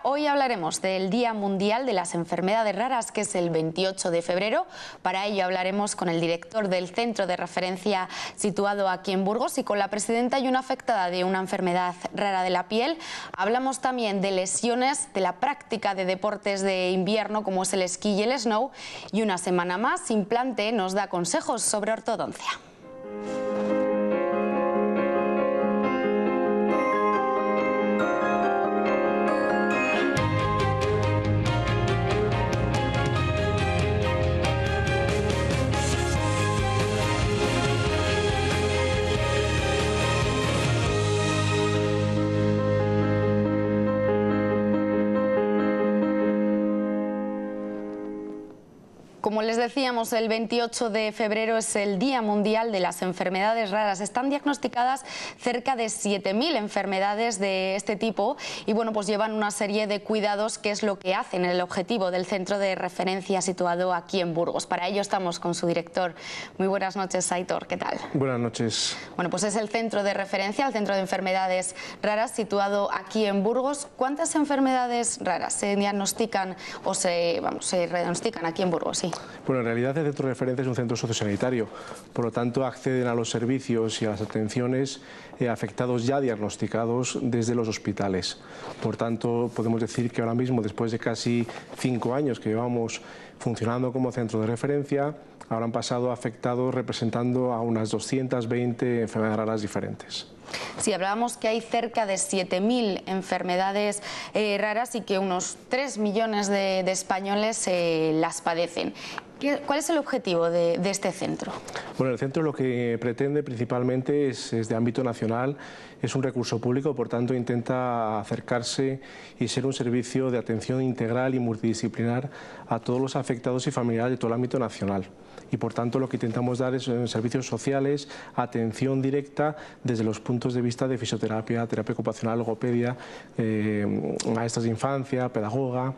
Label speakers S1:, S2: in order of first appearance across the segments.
S1: Hoy hablaremos del Día Mundial de las Enfermedades Raras, que es el 28 de febrero. Para ello hablaremos con el director del centro de referencia situado aquí en Burgos y con la presidenta y una afectada de una enfermedad rara de la piel. Hablamos también de lesiones, de la práctica de deportes de invierno como es el esquí y el snow. Y una semana más, Implante nos da consejos sobre ortodoncia. Como les decíamos, el 28 de febrero es el Día Mundial de las Enfermedades Raras. Están diagnosticadas cerca de 7.000 enfermedades de este tipo y bueno, pues llevan una serie de cuidados que es lo que hacen, el objetivo del centro de referencia situado aquí en Burgos. Para ello estamos con su director. Muy buenas noches, Aitor, ¿qué tal?
S2: Buenas noches.
S1: Bueno, pues es el centro de referencia, el centro de enfermedades raras situado aquí en Burgos. ¿Cuántas enfermedades raras se diagnostican o se diagnostican aquí en Burgos? Sí.
S2: Bueno, en realidad el centro de referencia es un centro sociosanitario, por lo tanto acceden a los servicios y a las atenciones afectados ya diagnosticados desde los hospitales. Por tanto, podemos decir que ahora mismo, después de casi 5 años que llevamos funcionando como centro de referencia, habrán pasado afectados representando a unas 220 enfermedades raras diferentes.
S1: Sí, hablábamos que hay cerca de 7.000 enfermedades raras y que unos 3 millones de españoles las padecen. ¿Cuál es el objetivo de este centro?
S2: Bueno, el centro lo que pretende principalmente es de ámbito nacional, es un recurso público, por tanto intenta acercarse y ser un servicio de atención integral y multidisciplinar a todos los afectados y familiares de todo el ámbito nacional. Y por tanto lo que intentamos dar es servicios sociales, atención directa desde los puntos de vista de fisioterapia, terapia ocupacional, logopedia, maestras de infancia, pedagoga,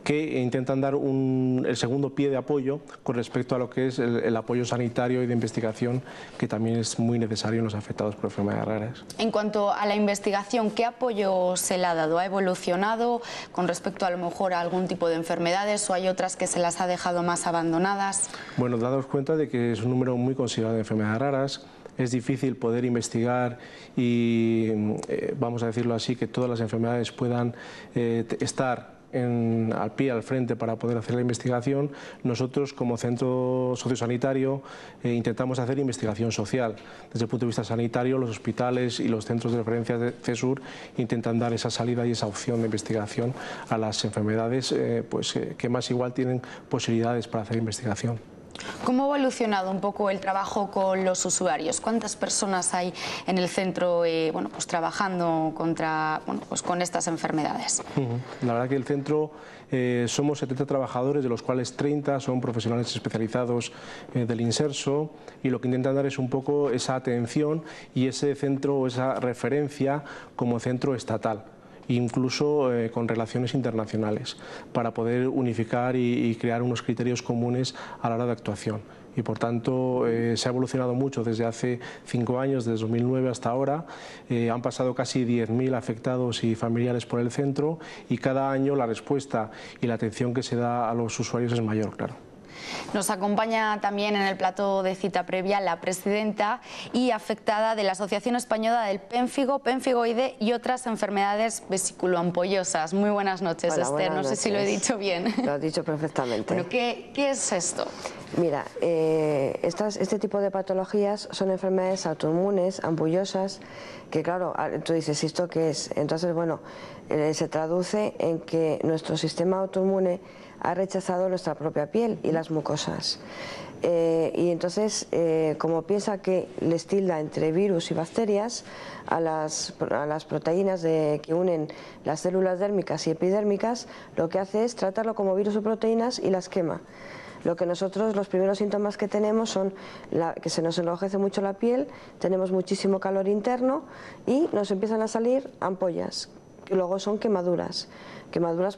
S2: que intentan dar el segundo pie de apoyo con respecto a lo que es el apoyo sanitario y de investigación, que también es muy necesario en los afectados por enfermedades raras.
S1: En cuanto a la investigación, ¿qué apoyo se le ha dado? ¿Ha evolucionado con respecto a lo mejor a algún tipo de enfermedades o hay otras que se las ha dejado más abandonadas?
S2: Bueno, dados cuenta de que es un número muy considerable de enfermedades raras, es difícil poder investigar y, vamos a decirlo así, que todas las enfermedades puedan estar al frente para poder hacer la investigación. Nosotros, como centro sociosanitario, intentamos hacer investigación social. Desde el punto de vista sanitario, los hospitales y los centros de referencia de CESUR intentan dar esa salida y esa opción de investigación a las enfermedades que más igual tienen posibilidades para hacer investigación.
S1: ¿Cómo ha evolucionado un poco el trabajo con los usuarios? ¿Cuántas personas hay en el centro trabajando con estas enfermedades?
S2: La verdad que el centro somos 70 trabajadores, de los cuales 30 son profesionales especializados del inserso, y lo que intentan dar es un poco esa atención y ese centro, esa referencia como centro estatal, incluso con relaciones internacionales, para poder unificar y crear unos criterios comunes a la hora de actuación. Y por tanto se ha evolucionado mucho desde hace 5 años, desde 2009 hasta ahora. Han pasado casi 10.000 afectados y familiares por el centro, y cada año la respuesta y la atención que se da a los usuarios es mayor, claro.
S1: Nos acompaña también en el plató de cita previa la presidenta y afectada de la Asociación Española del Pénfigo, Pénfigoide y otras enfermedades vesículoampollosas. Muy buenas noches. Hola, Esther. No sé si lo he dicho bien.
S3: Lo has dicho perfectamente.
S1: Bueno, ¿qué es esto?
S3: Mira, este tipo de patologías son enfermedades autoinmunes, ampullosas, que claro, tú dices, ¿esto qué es? Entonces, bueno, se traduce en que nuestro sistema autoinmune ha rechazado nuestra propia piel y las mucosas. Y entonces, como piensa que les tilda entre virus y bacterias a las proteínas que unen las células dérmicas y epidérmicas, lo que hace es tratarlo como virus o proteínas y las quema. Lo que nosotros, los primeros síntomas que tenemos son que se nos enrojece mucho la piel, tenemos muchísimo calor interno y nos empiezan a salir ampollas luego son quemaduras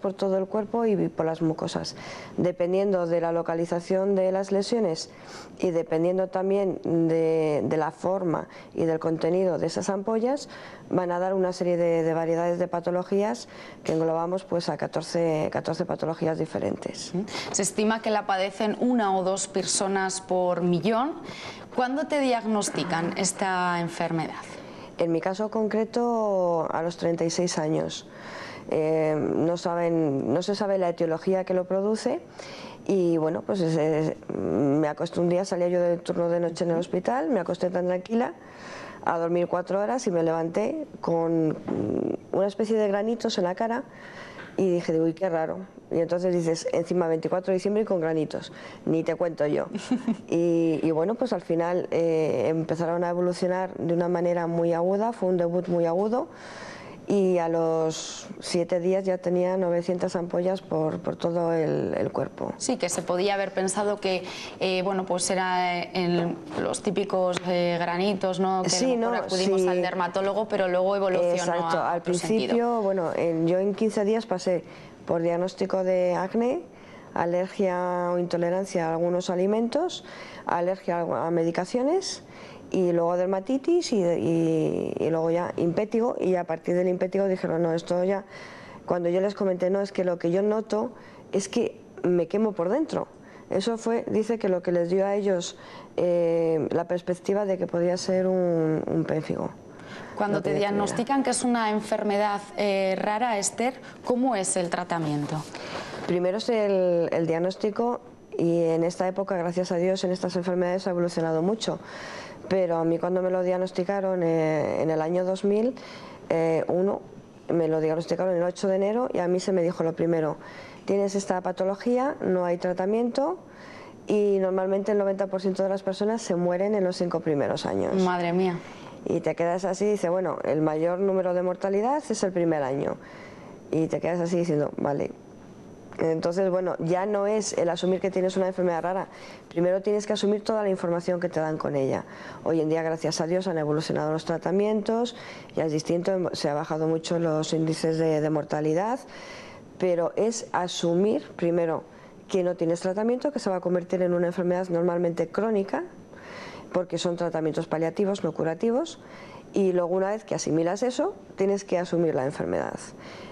S3: por todo el cuerpo y por las mucosas. Dependiendo de la localización de las lesiones y dependiendo también de la forma y del contenido de esas ampollas, van a dar una serie de variedades de patologías que englobamos pues a 14 patologías diferentes.
S1: Se estima que la padecen 1 o 2 personas por millón. ¿Cuándo te diagnostican esta enfermedad?
S3: En mi caso concreto, a los 36 años. No se sabe la etiología que lo produce y bueno, pues me acosté un día, salía yo del turno de noche en el hospital, me acosté tan tranquila a dormir 4 horas y me levanté con una especie de granitos en la cara y dije, uy, qué raro. Y entonces dices, encima 24 de diciembre y con granitos, ni te cuento yo. Y bueno, pues al final empezaron a evolucionar de una manera muy aguda, fue un debut muy agudo. Y a los 7 días ya tenía 900 ampollas por todo el cuerpo.
S1: Sí, que se podía haber pensado que bueno, pues era en los típicos granitos, ¿no? Que
S3: sí,
S1: no acudimos al dermatólogo, pero luego evolucionó.
S3: Exacto, al principio,
S1: sentido.
S3: Bueno, yo en 15 días pasé por diagnóstico de acné, alergia o intolerancia a algunos alimentos, alergia a medicaciones, y luego dermatitis y luego ya impétigo, y a partir del impétigo dijeron, no, esto ya, cuando yo les comenté, no, es que lo que yo noto es que me quemo por dentro. Eso fue, dice que lo que les dio a ellos la perspectiva de que podía ser un pénfigo.
S1: Cuando te diagnostican que es una enfermedad rara, Esther, ¿cómo es el tratamiento?
S3: Primero es el diagnóstico, y en esta época, gracias a Dios, en estas enfermedades ha evolucionado mucho. Pero a mí cuando me lo diagnosticaron en el año 2000, me lo diagnosticaron el 8 de enero y a mí se me dijo lo primero, tienes esta patología, no hay tratamiento y normalmente el 90% de las personas se mueren en los 5 primeros años.
S1: Madre mía.
S3: Y te quedas así y dices, bueno, el mayor número de mortalidad es el primer año. Y te quedas así diciendo, vale. Entonces, bueno, ya no es el asumir que tienes una enfermedad rara. Primero tienes que asumir toda la información que te dan con ella. Hoy en día, gracias a Dios, han evolucionado los tratamientos, ya es distinto, se ha bajado mucho los índices de mortalidad, pero es asumir, primero, que no tienes tratamiento, que se va a convertir en una enfermedad normalmente crónica, porque son tratamientos paliativos, no curativos, y luego una vez que asimilas eso, tienes que asumir la enfermedad.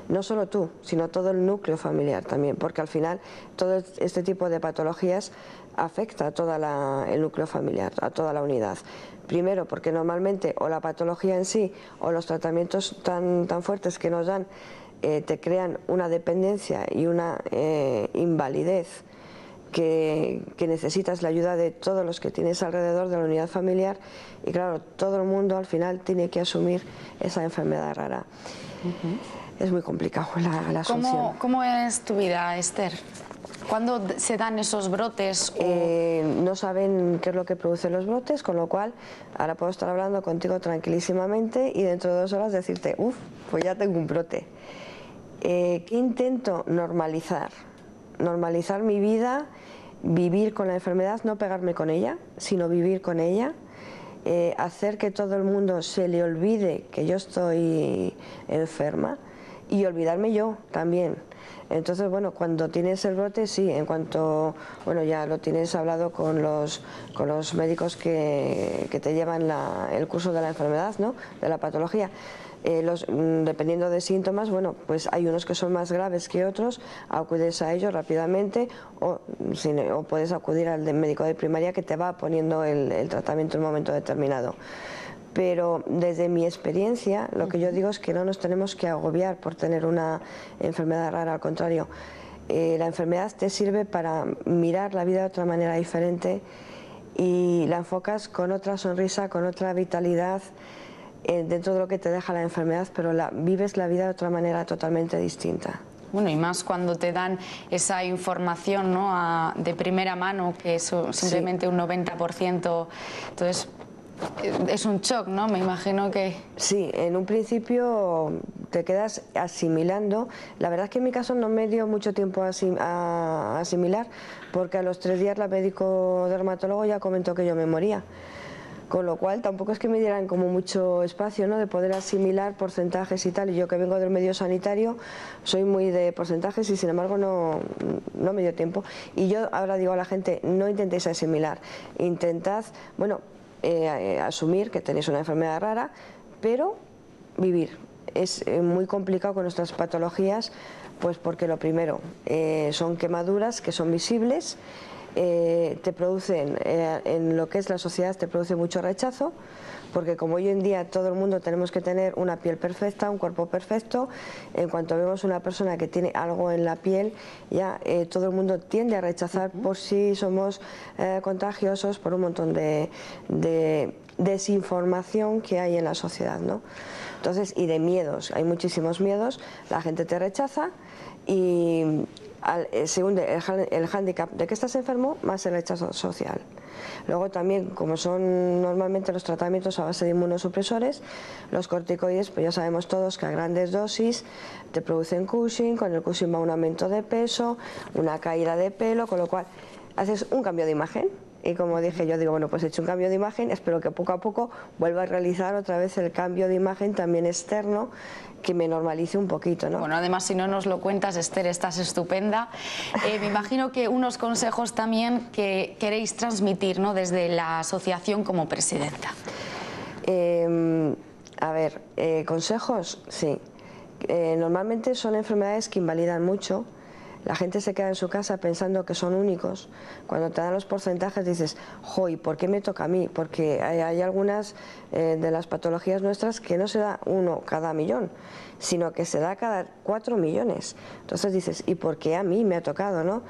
S3: No solo tú, sino todo el núcleo familiar también, porque al final todo este tipo de patologías afecta a todo el núcleo familiar, a toda la unidad. Primero, porque normalmente o la patología en sí o los tratamientos tan fuertes que nos dan te crean una dependencia y una invalidez que necesitas la ayuda de todos los que tienes alrededor de la unidad familiar, y claro, todo el mundo al final tiene que asumir esa enfermedad rara. Es muy complicado la asunción.
S1: ¿Cómo es tu vida, Esther? ¿Cuándo se dan esos brotes?
S3: No saben qué es lo que produce los brotes, con lo cual ahora puedo estar hablando contigo tranquilísimamente y dentro de 2 horas decirte, pues ya tengo un brote. ¿Qué intento? Normalizar mi vida, vivir con la enfermedad, no pegarme con ella, sino vivir con ella, hacer que todo el mundo se le olvide que yo estoy enferma y olvidarme yo también. Entonces, bueno, cuando tienes el brote, sí, en cuanto, bueno, ya lo tienes hablado con los médicos que te llevan el curso de la enfermedad, ¿no?, de la patología. Dependiendo de síntomas, bueno, pues hay unos que son más graves que otros, acudes a ellos rápidamente o puedes acudir al médico de primaria que te va poniendo el tratamiento en un momento determinado. Pero desde mi experiencia, lo que yo digo es que no nos tenemos que agobiar por tener una enfermedad rara, al contrario. La enfermedad te sirve para mirar la vida de otra manera diferente y la enfocas con otra sonrisa, con otra vitalidad, dentro de lo que te deja la enfermedad, pero vives la vida de otra manera totalmente distinta.
S1: Bueno, y más cuando te dan esa información, ¿no?, de primera mano, que es simplemente un 90%, entonces es un shock, ¿no? Me imagino que... Sí,
S3: en un principio te quedas asimilando. La verdad es que en mi caso no me dio mucho tiempo a asimilar, porque a los 3 días la médico dermatólogo ya comentó que yo me moría. con lo cual tampoco es que me dieran como mucho espacio, ¿no?, de poder asimilar porcentajes y tal, y yo que vengo del medio sanitario soy muy de porcentajes y sin embargo no me dio tiempo. Y yo ahora digo a la gente, no intentéis asimilar, intentad, bueno, asumir que tenéis una enfermedad rara, pero vivir. Es muy complicado con nuestras patologías, pues porque lo primero, son quemaduras que son visibles, te producen, en lo que es la sociedad, te produce mucho rechazo, porque como hoy en día todo el mundo tenemos que tener una piel perfecta, un cuerpo perfecto, en cuanto vemos una persona que tiene algo en la piel, ya todo el mundo tiende a rechazar por si somos contagiosos, por un montón de desinformación que hay en la sociedad, ¿no? Entonces, y de miedos, hay muchísimos miedos, la gente te rechaza y se hunde el hándicap de que estás enfermo más el rechazo social. Luego también, como son normalmente los tratamientos a base de inmunosupresores, los corticoides, pues ya sabemos todos que a grandes dosis te producen Cushing, con el Cushing va un aumento de peso, una caída de pelo, con lo cual haces un cambio de imagen. Y como dije, yo digo, bueno, pues he hecho un cambio de imagen, espero que poco a poco vuelva a realizar otra vez el cambio de imagen también externo, que me normalice un poquito, ¿no?
S1: Bueno, además, si no nos lo cuentas, Esther, estás estupenda. Me imagino que unos consejos también que queréis transmitir, ¿no?, desde la asociación como presidenta.
S3: A ver, consejos, sí. Normalmente son enfermedades que invalidan mucho. La gente se queda en su casa pensando que son únicos. Cuando te dan los porcentajes dices, jo, ¿y por qué me toca a mí? Porque hay algunas de las patologías nuestras que no se da uno cada millón, sino que se da cada 4 millones. Entonces dices, ¿y por qué a mí me ha tocado, no?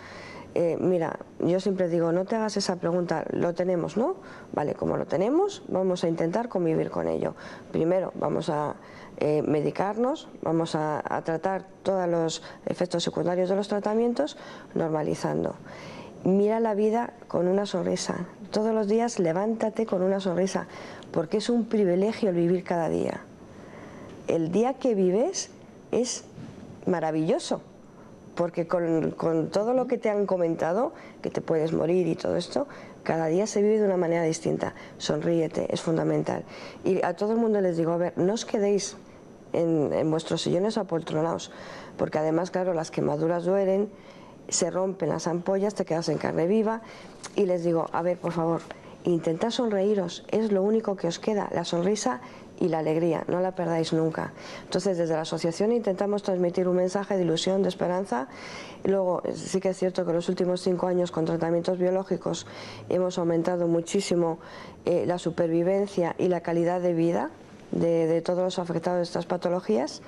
S3: Mira, yo siempre digo, no te hagas esa pregunta, ¿lo tenemos, no? Vale, como lo tenemos, vamos a intentar convivir con ello. Primero, vamos a medicarnos, vamos a tratar todos los efectos secundarios de los tratamientos, normalizando. Mira la vida con una sonrisa. Todos los días levántate con una sonrisa, porque es un privilegio el vivir cada día. El día que vives es maravilloso, porque con todo lo que te han comentado, que te puedes morir y todo esto, cada día se vive de una manera distinta. Sonríete, es fundamental. Y a todo el mundo les digo, a ver, no os quedéis en vuestros sillones apoltronados, porque además, claro, las quemaduras duelen, se rompen las ampollas, te quedas en carne viva, y les digo, a ver, por favor, intentad sonreíros, es lo único que os queda, la sonrisa y la alegría, no la perdáis nunca. Entonces, desde la asociación intentamos transmitir un mensaje de ilusión, de esperanza. Luego, sí que es cierto que en los últimos 5 años con tratamientos biológicos hemos aumentado muchísimo la supervivencia y la calidad de vida de todos los afectados de estas patologías.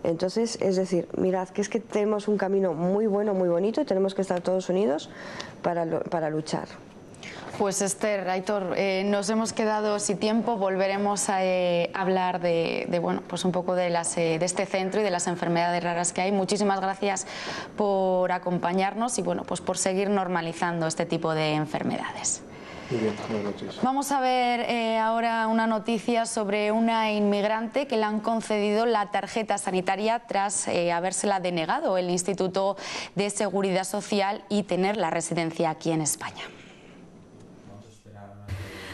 S3: Entonces, es decir, mirad que es que tenemos un camino muy bueno, muy bonito, y tenemos que estar todos unidos para luchar.
S1: Pues Esther, Aitor, nos hemos quedado sin tiempo, volveremos a hablar bueno, pues un poco de este centro y de las enfermedades raras que hay. Muchísimas gracias por acompañarnos y bueno, pues por seguir normalizando este tipo de enfermedades.
S2: Muy bien, buenas noches.
S1: Vamos a ver ahora una noticia sobre una inmigrante que le han concedido la tarjeta sanitaria tras habérsela denegado el Instituto de Seguridad Social y tener la residencia aquí en España.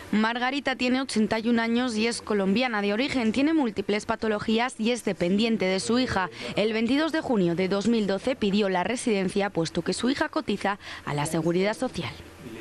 S1: Margarita tiene 81 años y es colombiana de origen, tiene múltiples patologías y es dependiente de su hija. El 22 de junio de 2012 pidió la residencia puesto que su hija cotiza a la Seguridad Social.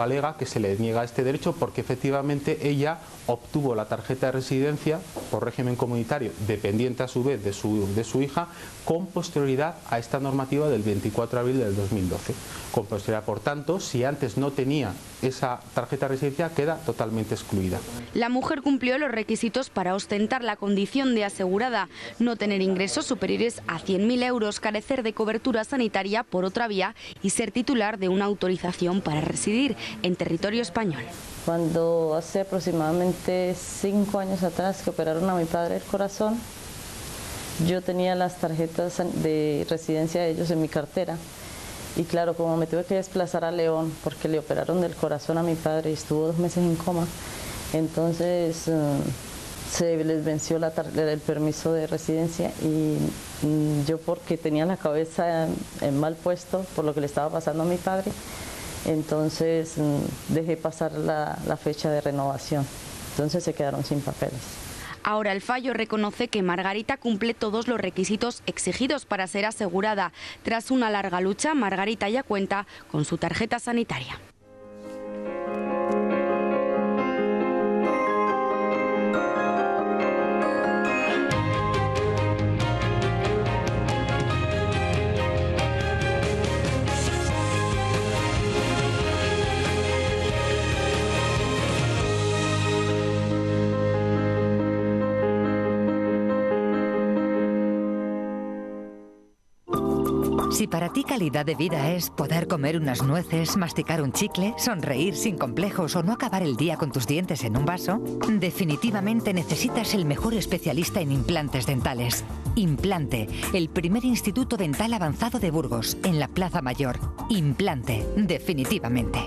S4: Alega que se le niega este derecho porque efectivamente ella obtuvo la tarjeta de residencia por régimen comunitario, dependiente a su vez de su hija, con posterioridad a esta normativa del 24 de abril del 2012. Con posterioridad, por tanto, si antes no tenía esa tarjeta de residencia, queda totalmente excluida.
S1: La mujer cumplió los requisitos para ostentar la condición de asegurada: no tener ingresos superiores a 100.000 euros, carecer de cobertura sanitaria por otra vía y ser titular de una autorización para residir en territorio español.
S5: Cuando hace aproximadamente 5 años atrás que operaron a mi padre el corazón, yo tenía las tarjetas de residencia de ellos en mi cartera. Y claro, como me tuve que desplazar a León porque le operaron del corazón a mi padre y estuvo 2 meses en coma, entonces se les venció el permiso de residencia y yo, porque tenía la cabeza en mal puesto por lo que le estaba pasando a mi padre, entonces dejé pasar la fecha de renovación. Entonces se quedaron sin papeles.
S1: Ahora el fallo reconoce que Margarita cumple todos los requisitos exigidos para ser asegurada. Tras una larga lucha, Margarita ya cuenta con su tarjeta sanitaria.
S6: Si para ti calidad de vida es poder comer unas nueces, masticar un chicle, sonreír sin complejos o no acabar el día con tus dientes en un vaso, definitivamente necesitas el mejor especialista en implantes dentales. Implante, el primer instituto dental avanzado de Burgos, en la Plaza Mayor. Implante, definitivamente.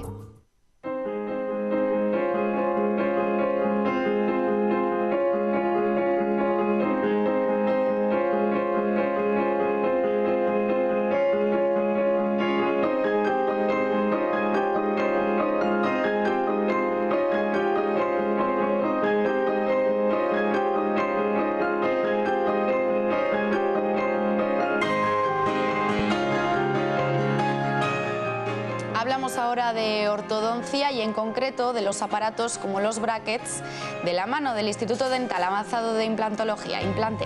S1: Hablamos ahora de ortodoncia y en concreto de los aparatos como los brackets de la mano del Instituto Dental Avanzado de Implantología, Implante.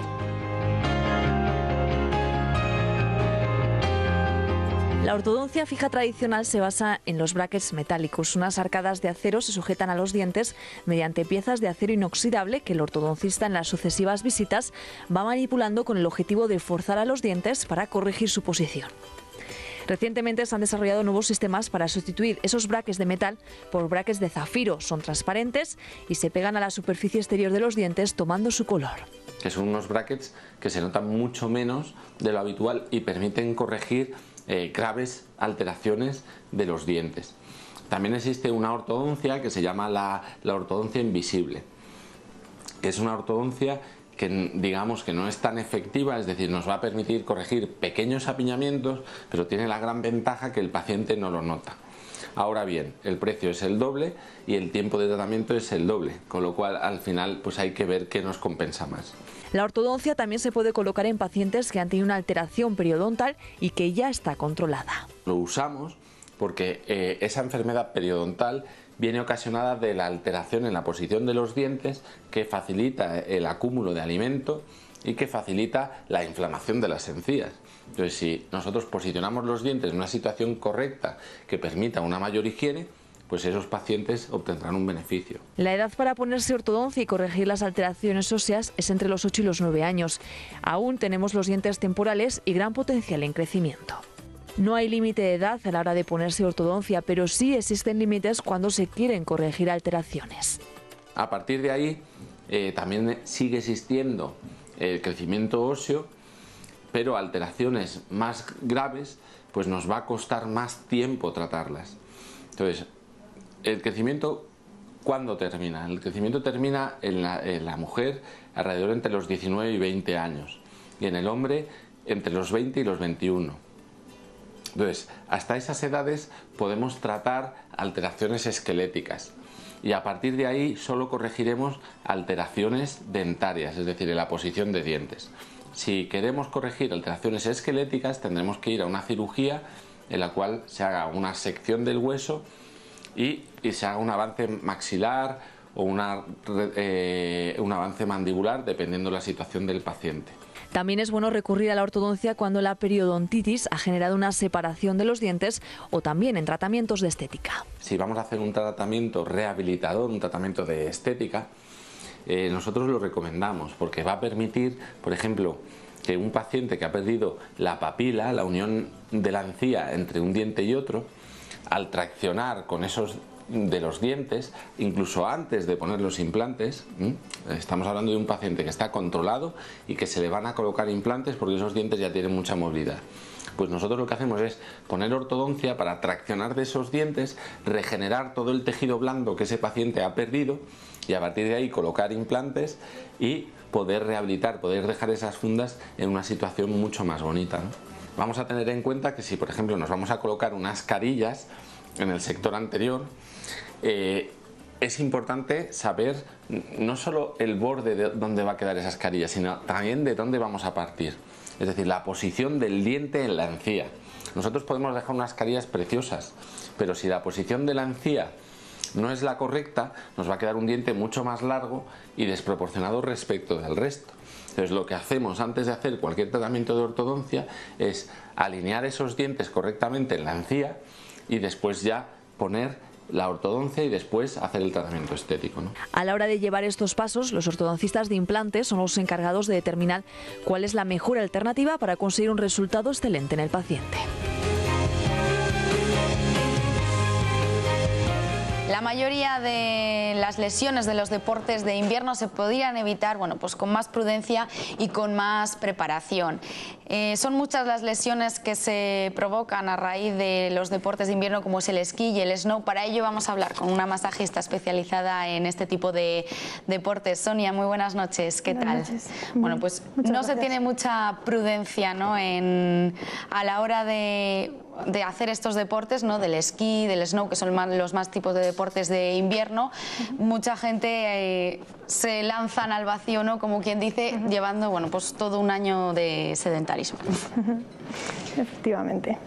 S7: La ortodoncia fija tradicional se basa en los brackets metálicos. Unas arcadas de acero se sujetan a los dientes mediante piezas de acero inoxidable que el ortodoncista en las sucesivas visitas va manipulando con el objetivo de forzar a los dientes para corregir su posición. Recientemente se han desarrollado nuevos sistemas para sustituir esos brackets de metal por brackets de zafiro. Son transparentes y se pegan a la superficie exterior de los dientes tomando su color.
S8: Que son unos brackets que se notan mucho menos de lo habitual y permiten corregir graves alteraciones de los dientes. También existe una ortodoncia que se llama la ortodoncia invisible. Es una ortodoncia que digamos que no es tan efectiva, es decir, nos va a permitir corregir pequeños apiñamientos, pero tiene la gran ventaja que el paciente no lo nota. Ahora bien, el precio es el doble y el tiempo de tratamiento es el doble, con lo cual al final pues hay que ver qué nos compensa más.
S7: La ortodoncia también se puede colocar en pacientes que han tenido una alteración periodontal y que ya está controlada.
S8: Lo usamos porque esa enfermedad periodontal viene ocasionada de la alteración en la posición de los dientes que facilita el acúmulo de alimento y que facilita la inflamación de las encías. Entonces, si nosotros posicionamos los dientes en una situación correcta que permita una mayor higiene, pues esos pacientes obtendrán un beneficio.
S7: La edad para ponerse ortodoncia y corregir las alteraciones óseas es entre los 8 y los 9 años. Aún tenemos los dientes temporales y gran potencial en crecimiento. No hay límite de edad a la hora de ponerse ortodoncia, pero sí existen límites cuando se quieren corregir alteraciones.
S8: A partir de ahí también sigue existiendo el crecimiento óseo, pero alteraciones más graves pues nos va a costar más tiempo tratarlas. Entonces, el crecimiento, ¿cuándo termina? El crecimiento termina en la mujer alrededor entre los 19 y 20 años y en el hombre entre los 20 y los 21. Entonces, hasta esas edades podemos tratar alteraciones esqueléticas y a partir de ahí solo corregiremos alteraciones dentarias, es decir, en la posición de dientes. Si queremos corregir alteraciones esqueléticas tendremos que ir a una cirugía en la cual se haga una sección del hueso y se haga un avance maxilar o un avance mandibular dependiendo de la situación del paciente.
S7: También es bueno recurrir a la ortodoncia cuando la periodontitis ha generado una separación de los dientes o también en tratamientos de estética.
S8: Si vamos a hacer un tratamiento rehabilitador, un tratamiento de estética, nosotros lo recomendamos porque va a permitir, por ejemplo, que un paciente que ha perdido la papila, la unión de la encía entre un diente y otro, al traccionar con esos de los dientes, incluso antes de poner los implantes, estamos hablando de un paciente que está controlado y que se le van a colocar implantes porque esos dientes ya tienen mucha movilidad. Pues nosotros lo que hacemos es poner ortodoncia para traccionar de esos dientes, regenerar todo el tejido blando que ese paciente ha perdido y a partir de ahí colocar implantes y poder rehabilitar, poder dejar esas fundas en una situación mucho más bonita, ¿no? Vamos a tener en cuenta que si por ejemplo nos vamos a colocar unas carillas en el sector anterior, es importante saber no solo el borde de dónde va a quedar esa escarilla, sino también de dónde vamos a partir. Es decir, la posición del diente en la encía. Nosotros podemos dejar unas carillas preciosas, pero si la posición de la encía no es la correcta, nos va a quedar un diente mucho más largo y desproporcionado respecto del resto. Entonces, lo que hacemos antes de hacer cualquier tratamiento de ortodoncia es alinear esos dientes correctamente en la encía y después ya poner la ortodoncia y después hacer el tratamiento estético, ¿no?
S7: A la hora de llevar estos pasos, los ortodoncistas de implantes son los encargados de determinar cuál es la mejor alternativa para conseguir un resultado excelente en el paciente.
S1: La mayoría de las lesiones de los deportes de invierno se podrían evitar, bueno, pues con más prudencia y con más preparación. Son muchas las lesiones que se provocan a raíz de los deportes de invierno, como es el esquí y el snow. Para ello vamos a hablar con una masajista especializada en este tipo de deportes. Sonia, muy buenas noches. ¿Qué tal?
S9: Buenas noches.
S1: Bueno, pues no se tiene mucha prudencia, ¿no?, a la hora de hacer estos deportes, ¿no?, del esquí, del snow, que son los más tipos de deportes de invierno. Mucha gente se lanzan al vacío, ¿no?, como quien dice, llevando, bueno, pues todo un año de sedentarismo.
S9: Efectivamente.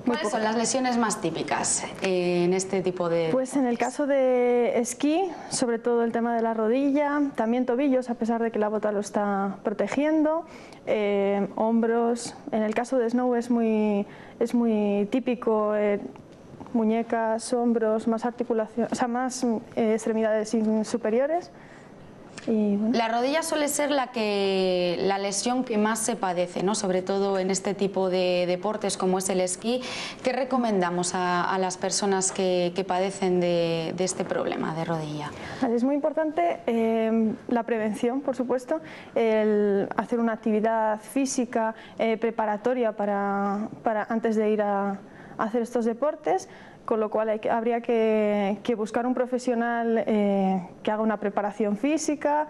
S1: ¿Cuáles son las lesiones más típicas en este tipo de...?
S9: Pues en el caso de esquí, sobre todo el tema de la rodilla, también tobillos, a pesar de que la bota lo está protegiendo, hombros. En el caso de snow es muy típico, muñecas, hombros, más articulación, o sea, más extremidades superiores. Y, bueno.
S1: La rodilla suele ser la lesión que más se padece, ¿no?, sobre todo en este tipo de deportes como es el esquí. ¿Qué recomendamos a las personas que padecen de este problema de rodilla?
S9: Es muy importante la prevención, por supuesto, el hacer una actividad física preparatoria para antes de ir a hacer estos deportes, con lo cual habría que buscar un profesional que haga una preparación física.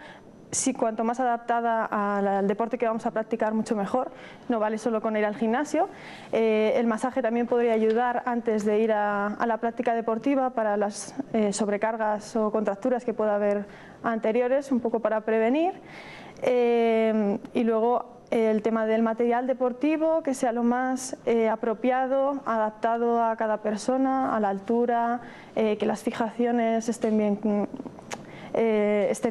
S9: Cuanto más adaptada al deporte que vamos a practicar, mucho mejor. No vale solo con ir al gimnasio. El masaje también podría ayudar antes de ir a la práctica deportiva para las sobrecargas o contracturas que pueda haber anteriores, un poco para prevenir. Y luego el tema del material deportivo, que sea lo más apropiado, adaptado a cada persona, a la altura, que las fijaciones estén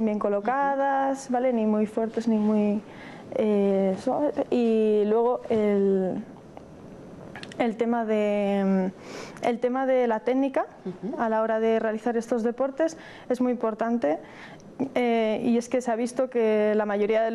S9: bien colocadas, ¿vale?, ni muy fuertes ni muy suaves. Y luego el tema de la técnica a la hora de realizar estos deportes es muy importante. Y es que se ha visto que la mayoría de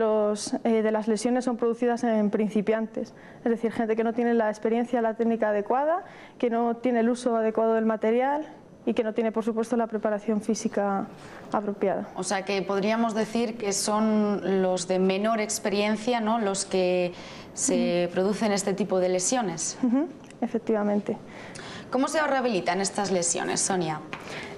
S9: las lesiones son producidas en principiantes, es decir, gente que no tiene la experiencia, la técnica adecuada, que no tiene el uso adecuado del material y que no tiene, por supuesto, la preparación física apropiada.
S1: O sea que podríamos decir que son los de menor experiencia, ¿no?, los que se producen este tipo de lesiones.
S9: Efectivamente.
S1: ¿Cómo se rehabilitan estas lesiones, Sonia?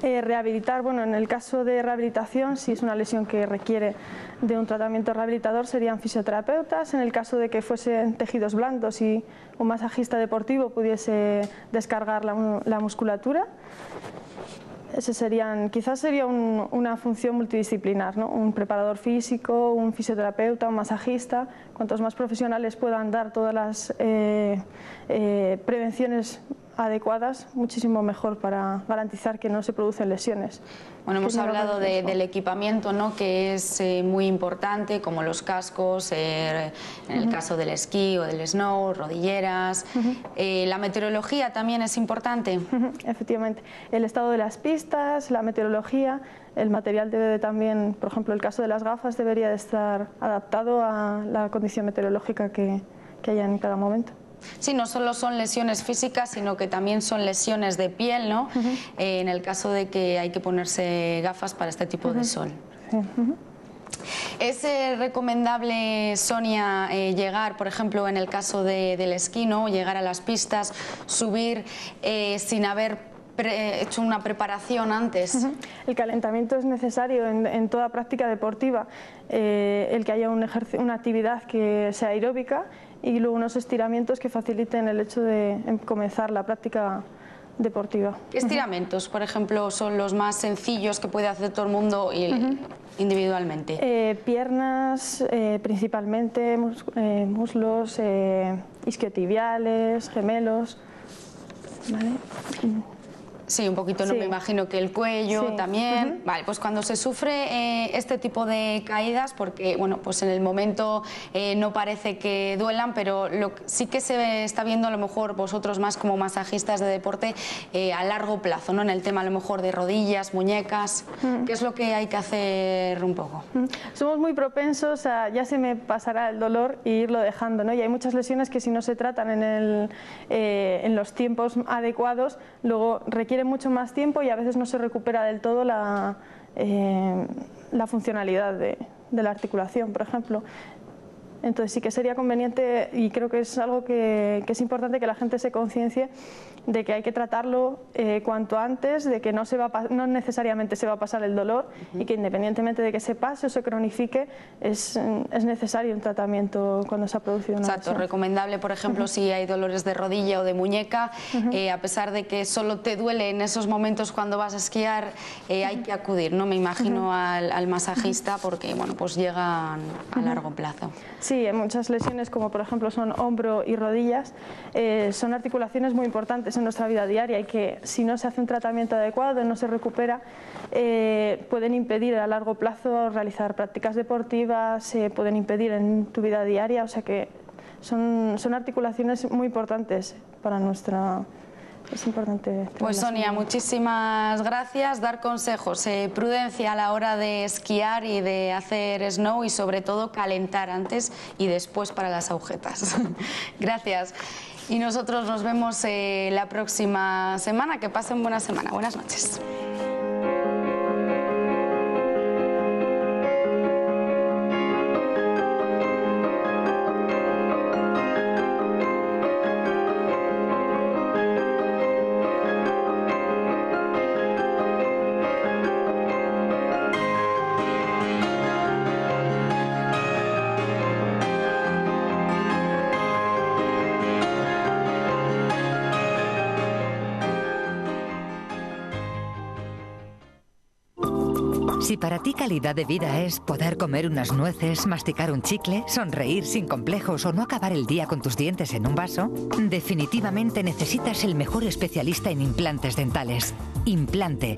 S9: Rehabilitar, bueno, en el caso de rehabilitación, si es una lesión que requiere de un tratamiento rehabilitador, serían fisioterapeutas. En el caso de que fuesen tejidos blandos y un masajista deportivo pudiese descargar la musculatura, quizás sería una función multidisciplinar, ¿no?, un preparador físico, un fisioterapeuta, un masajista. Cuantos más profesionales puedan dar todas las prevenciones adecuadas, muchísimo mejor para garantizar que no se producen lesiones.
S1: Bueno, hemos hablado del equipamiento, ¿no?, que es muy importante, como los cascos, en el caso del esquí o del snow, rodilleras. ¿La meteorología también es importante?
S9: Efectivamente. El estado de las pistas, la meteorología, el material debe de también, por ejemplo, el caso de las gafas debería de estar adaptado a la condición meteorológica que haya en cada momento.
S1: Sí, no solo son lesiones físicas, sino que también son lesiones de piel, ¿no? En el caso de que hay que ponerse gafas para este tipo de sol. ¿Es recomendable, Sonia, llegar, por ejemplo, en el caso del esquí, ¿no?, llegar a las pistas, subir sin haber hecho una preparación antes?
S9: El calentamiento es necesario en toda práctica deportiva, el que haya una actividad que sea aeróbica y luego unos estiramientos que faciliten el hecho de comenzar la práctica deportiva.
S1: ¿Qué estiramientos, por ejemplo, son los más sencillos que puede hacer todo el mundo individualmente?
S9: Piernas, principalmente, muslos, isquiotibiales, gemelos. ¿Vale?
S1: Sí, un poquito, no me imagino que el cuello también. Vale, pues cuando se sufre este tipo de caídas, porque bueno, pues en el momento no parece que duelan, pero sí que se está viendo a lo mejor vosotros más como masajistas de deporte a largo plazo, ¿no? En el tema a lo mejor de rodillas, muñecas, ¿qué es lo que hay que hacer un poco?
S9: Somos muy propensos a ya se me pasará el dolor e irlo dejando, ¿no? Y hay muchas lesiones que si no se tratan en los tiempos adecuados, luego requieren mucho más tiempo y a veces no se recupera del todo la funcionalidad de la articulación, por ejemplo. Entonces sí que sería conveniente, y creo que es algo que es importante que la gente se conciencie de que hay que tratarlo cuanto antes, de que no necesariamente se va a pasar el dolor y que independientemente de que se pase o se cronifique, es necesario un tratamiento cuando se ha producido una lesión.
S1: Recomendable, por ejemplo, si hay dolores de rodilla o de muñeca, a pesar de que solo te duele en esos momentos cuando vas a esquiar, hay que acudir, ¿no? Me imagino al masajista porque bueno, pues llegan a largo plazo.
S9: Sí, en muchas lesiones como por ejemplo son hombro y rodillas, son articulaciones muy importantes en nuestra vida diaria y que si no se hace un tratamiento adecuado, no se recupera, pueden impedir a largo plazo realizar prácticas deportivas, pueden impedir en tu vida diaria, o sea que son articulaciones muy importantes para nuestra... Es importante.
S1: Pues Sonia, muchísimas gracias. Dar consejos, prudencia a la hora de esquiar y de hacer snow y sobre todo calentar antes y después para las agujetas. Gracias. Y nosotros nos vemos la próxima semana. Que pasen buena semana. Buenas noches.
S6: Si para ti calidad de vida es poder comer unas nueces, masticar un chicle, sonreír sin complejos o no acabar el día con tus dientes en un vaso, definitivamente necesitas el mejor especialista en implantes dentales. Implante,